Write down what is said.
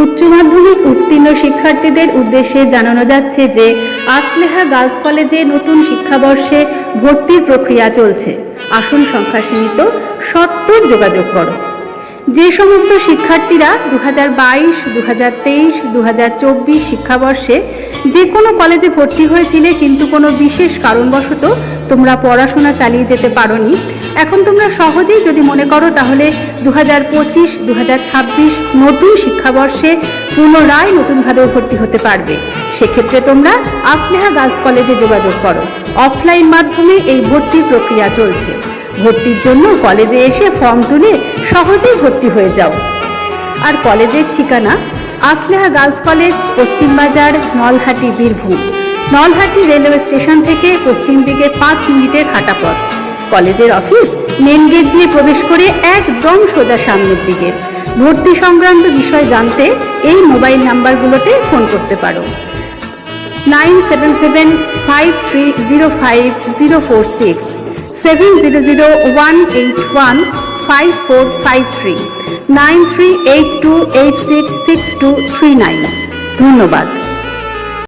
উচ্চ মাধ্যমিক উত্তীর্ণ শিক্ষার্থীদের উদ্দেশ্যে জানানো যাচ্ছে যে আসলেহা গার্লস কলেজে নতুন শিক্ষাবর্ষে ভর্তির প্রক্রিয়া চলছে। আসন সংখ্যা সীমিত, সত্বর যোগাযোগ করো। যে সমস্ত শিক্ষার্থীরা 2022, 2023, 2024 শিক্ষাবর্ষে যে কোনো কলেজে ভর্তি হয়েছিলে কিন্তু কোনো বিশেষ কারণবশত তোমরা পড়াশোনা চালিয়ে যেতে পারোনি, এখন তোমরা সহজেই যদি মনে করো তাহলে 2025, 2026 নতুন শিক্ষাবর্ষে পুনরায় নতুনভাবে ভর্তি হতে পারবে। সেক্ষেত্রে তোমরা আসলেহা গার্লস কলেজে যোগাযোগ করো। অফলাইন মাধ্যমে এই ভর্তির প্রক্রিয়া চলছে। ভর্তির জন্য কলেজে এসে ফর্ম তুলে সহজেই ভর্তি হয়ে যাও। আর কলেজের ঠিকানা Asleha girls college, Paschimbazar, Nalhati, Birbhum. Nalhati railway station থেকে পশ্চিম দিকে 5 মিনিটের হাঁটা পথ। কলেজের অফিস মেন গেট দিয়ে প্রবেশ করে একদম সোজা সামনের দিকে। ভর্তি সংক্রান্ত বিষয় জানতে এই মোবাইল নাম্বারগুলোতে ফোন করতে পারো। 9775305046, 7001815453, 9382866239। ধন্যবাদ।